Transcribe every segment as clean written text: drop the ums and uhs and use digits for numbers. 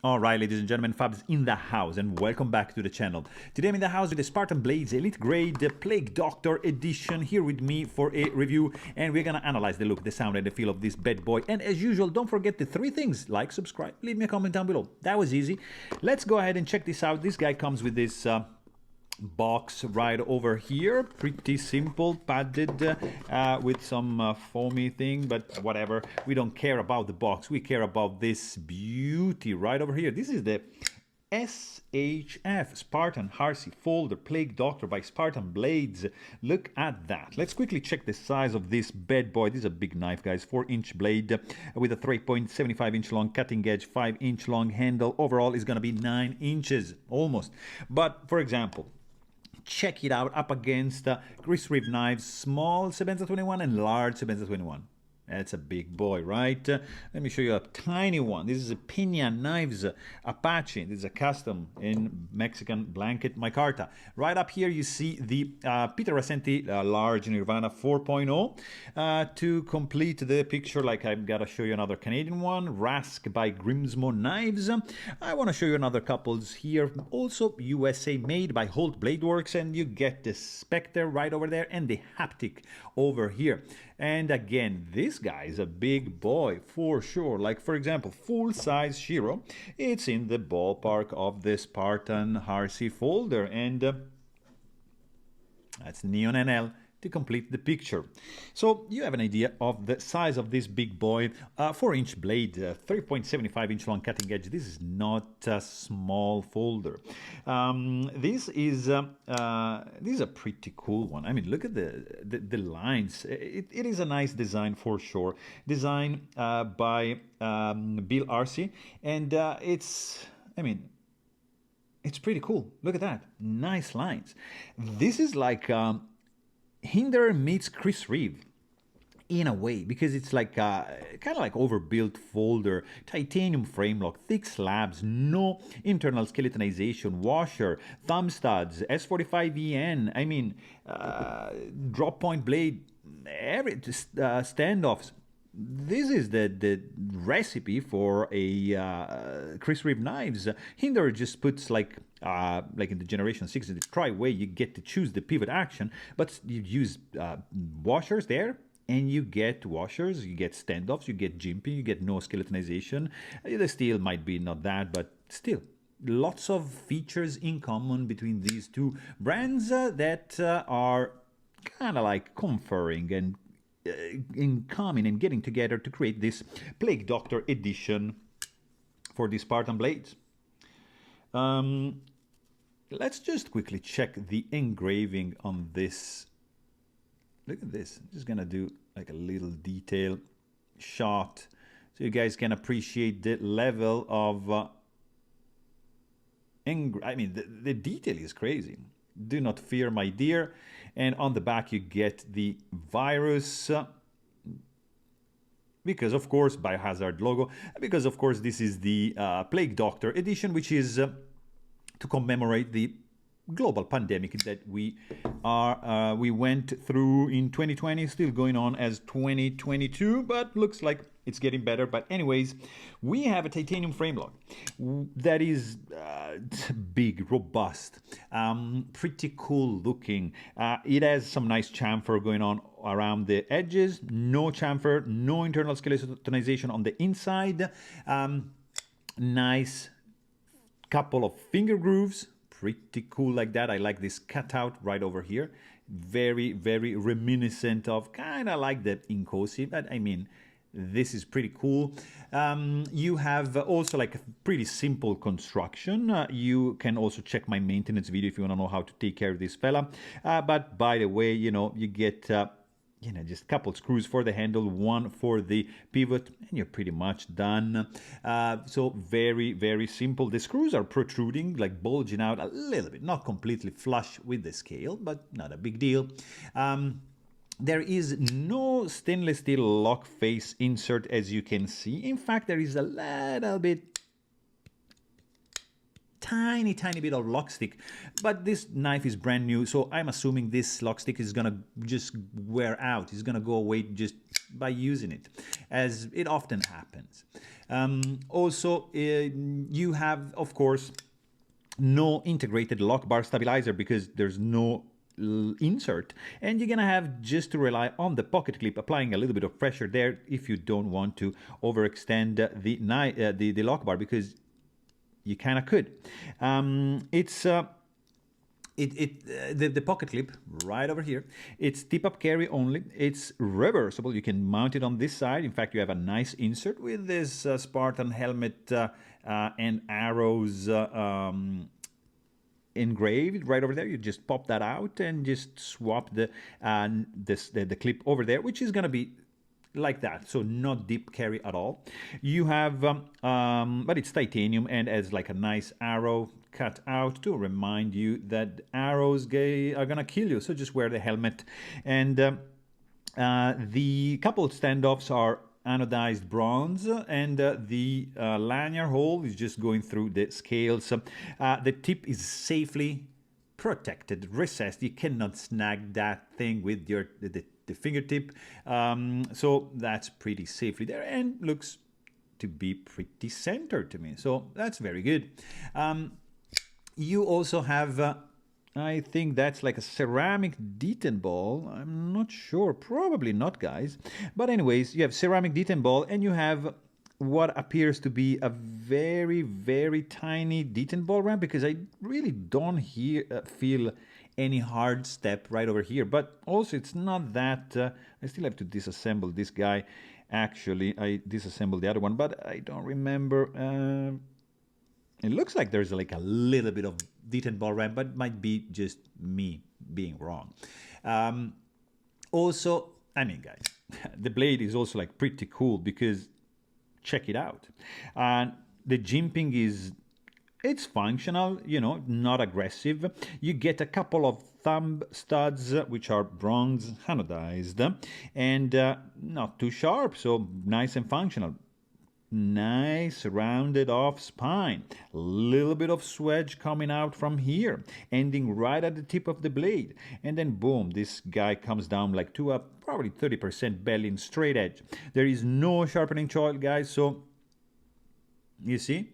All right, ladies and gentlemen, Fabs in the house, and welcome back to the channel. Today I'm in the house with the Spartan Blades Elite Grade Plague Doctor Edition, here with me for a review, and we're gonna analyze the look, the sound, and the feel of this bad boy. And as usual, don't forget the three things: like, subscribe, leave me a comment down below. That was easy. Let's go ahead and check this out. This guy comes with this box right over here, pretty simple, padded with some foamy thing, but whatever, we don't care about the box, we care about this beauty right over here. This is the SHF Spartan Hersey Folder Plague Doctor by Spartan Blades. Look at that. Let's quickly check the size of this bad boy. This is a big knife, guys, 4-inch blade with a 3.75-inch long cutting edge, 5-inch long handle. Overall is going to be 9 inches almost. But for example, check it out up against Chris Reeve knives, small Sebenza 21 and large Sebenza 21. That's a big boy, right? Let me show you a tiny one. This is a Pina Knives Apache. This is a custom in Mexican blanket micarta. Right up here you see the Peter Rasenti large Nirvana 4.0. To complete the picture, like I've got to show you another Canadian one, Rask by Grimsmo Knives. I want to show you another couples here, also USA made by Holt Blade Works, and you get the Spectre right over there and the haptic over here. And again, this guy is a big boy for sure. Like, for example, full-size Shiro, it's in the ballpark of the Spartan Hersey Folder, and that's Neon NL to complete the picture. So you have an idea of the size of this big boy. 4-inch blade, 3.75-inch long cutting edge. This is not a small folder. This is a pretty cool one. I mean, look at the lines. It is a nice design for sure. Design by Bill Arcee, and it's pretty cool. Look at that. Nice lines. This is like Hinder meets Chris Reeve in a way, because it's like kind of like overbuilt folder, titanium frame lock, thick slabs, no internal skeletonization, washer, thumb studs, S45EN. I mean, drop point blade, every standoffs. This is the recipe for a Chris Reeve knives. Hinder just puts like in the Generation 6, in the tri-way, you get to choose the pivot action, but you use washers there, and you get washers, you get standoffs, you get jimping, you get no skeletonization. The steel might be not that, but still, lots of features in common between these two brands that are kind of like conferring and in common and getting together to create this Plague Doctor edition for the Spartan Blades. Let's just quickly check the engraving on this. Look at this. I'm just gonna do like a little detail shot so you guys can appreciate the level of the detail is crazy. Do not fear, my dear. And on the back you get the virus, because of course Biohazard logo, because of course this is the Plague Doctor edition, which is to commemorate the global pandemic that we went through in 2020, still going on as 2022, but looks like it's getting better. But anyways, we have a titanium frame lock that is big, robust, pretty cool looking. It has some nice chamfer going on around the edges, no chamfer, no internal skeletonization on the inside. Nice couple of finger grooves, pretty cool like that. I like this cutout right over here, very, very reminiscent of kind of like the Inkosi, but I mean, this is pretty cool. You have also like a pretty simple construction. You can also check my maintenance video if you want to know how to take care of this fella. But by the way, you know, you get just a couple screws for the handle, one for the pivot, and you're pretty much done. So very, very simple. The screws are protruding, like bulging out a little bit, not completely flush with the scale, but not a big deal. There is no stainless steel lock face insert, as you can see. In fact, there is a little bit tiny bit of lock stick, but this knife is brand new, so I'm assuming this lock stick is gonna just wear out. It's gonna go away just by using it, as it often happens. Also, you have, of course, no integrated lock bar stabilizer because there's no insert, and you're gonna have just to rely on the pocket clip, applying a little bit of pressure there if you don't want to overextend the lock bar, because you kind of could. The pocket clip right over here, it's tip up carry only. It's reversible. You can mount it on this side. In fact, you have a nice insert with this Spartan helmet and arrows engraved right over there. You just pop that out and just swap the clip over there, which is going to be like that, so not deep carry at all. You have but it's titanium and has like a nice arrow cut out to remind you that arrows are gonna kill you, so just wear the helmet. And the couple standoffs are anodized bronze, and the lanyard hole is just going through the scales. The tip is safely protected, recessed. You cannot snag that thing with the fingertip, so that's pretty safely there and looks to be pretty centered to me, so that's very good. You also have I think that's like a ceramic detent ball. I'm not sure, probably not, guys, but anyways, you have ceramic detent ball, and you have what appears to be a very tiny detent ball ramp, because I really don't feel any hard step right over here. But also it's not that I still have to disassemble this guy. Actually, I disassembled the other one, but I don't remember. It looks like there's like a little bit of detent ball ramp, but it might be just me being wrong. Also, I mean, guys, the blade is also like pretty cool, because check it out. The jimping it's functional, you know, not aggressive. You get a couple of thumb studs, which are bronze anodized, and not too sharp, so nice and functional. Nice rounded off spine, a little bit of swedge coming out from here, ending right at the tip of the blade, and then boom, this guy comes down like to a probably 30% bell in straight edge. There is no sharpening choil, guys, so you see,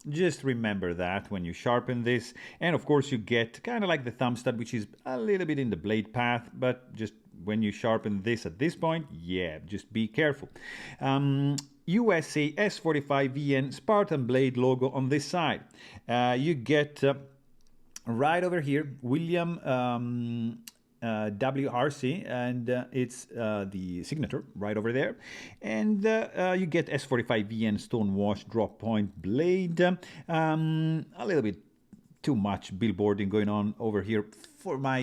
just remember that when you sharpen this. And of course you get kind of like the thumb stud, which is a little bit in the blade path, but just when you sharpen this at this point, yeah, just be careful. USA S45VN Spartan blade logo on this side. You get right over here William WRC, and it's the signature right over there. And you get S45VN Stonewash drop point blade. A little bit too much billboarding going on over here for my,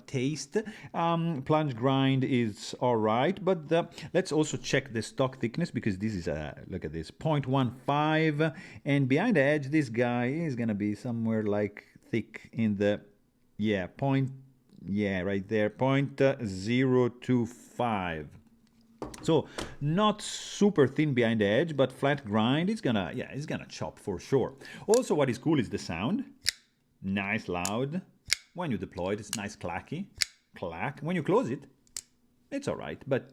taste. Plunge grind is all right, but let's also check the stock thickness, because this is look at this, 0.15, and behind the edge this guy is gonna be somewhere like thick in the right there, 0.025. So not super thin behind the edge, but flat grind. It's gonna chop for sure. Also, what is cool is the sound. Nice loud. When you deploy it, it's nice clacky. Clack. When you close it, it's all right, but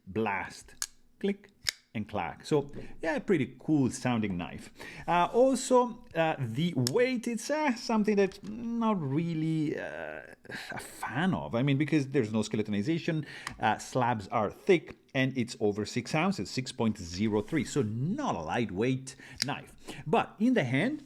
blast. Click and clack. So yeah, pretty cool sounding knife. Also, the weight, it's something that's not really a fan of. I mean, because there's no skeletonization, slabs are thick, and it's over 6 ounces, 6.03, so not a lightweight knife. But in the hand,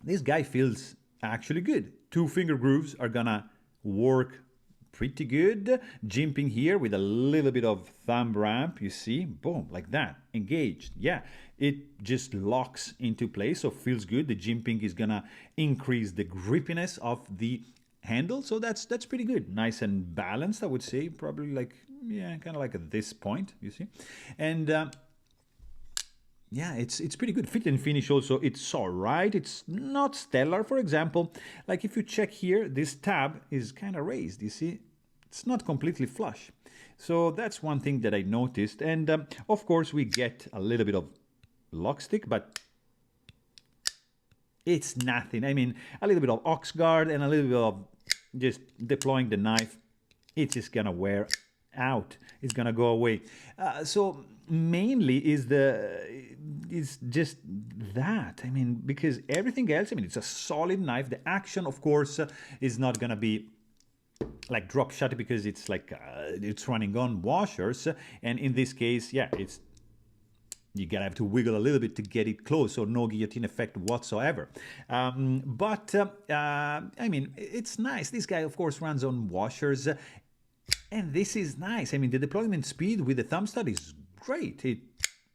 this guy feels actually good. 2 finger grooves are gonna work pretty good. Jimping here with a little bit of thumb ramp, you see, boom, like that, engaged. Yeah, it just locks into place, so feels good. The jimping is gonna increase the grippiness of the handle, so that's pretty good. Nice and balanced, I would say, probably like, yeah, kind of like at this point, you see. And yeah, it's pretty good. Fit and finish also, it's all right. It's not stellar. For example, like if you check here, this tab is kind of raised, you see. It's not completely flush. So that's one thing that I noticed. And of course, we get a little bit of lock stick, but it's nothing. I mean, a little bit of ox guard and a little bit of just deploying the knife, it's just gonna wear out. It's gonna go away. So mainly is just that. I mean, because everything else, I mean, it's a solid knife. The action, of course, is not gonna be like drop shot because it's like it's running on washers, and in this case, yeah, it's you gotta have to wiggle a little bit to get it close, so no guillotine effect whatsoever. But I mean, it's nice. This guy, of course, runs on washers, and this is nice. I mean, the deployment speed with the thumb stud is great.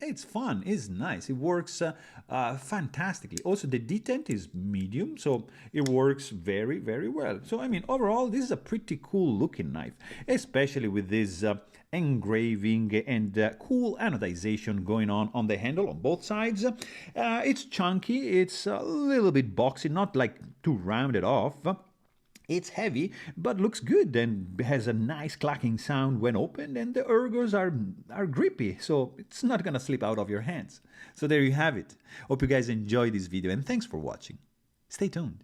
It's fun, it's nice, it works fantastically. Also, the detent is medium, so it works very, very well. So, I mean, overall, this is a pretty cool looking knife, especially with this engraving and cool anodization going on the handle on both sides. It's chunky, it's a little bit boxy, not like too rounded off. It's heavy, but looks good and has a nice clacking sound when opened, and the ergos are grippy, so it's not gonna slip out of your hands. So there you have it. Hope you guys enjoyed this video, and thanks for watching. Stay tuned.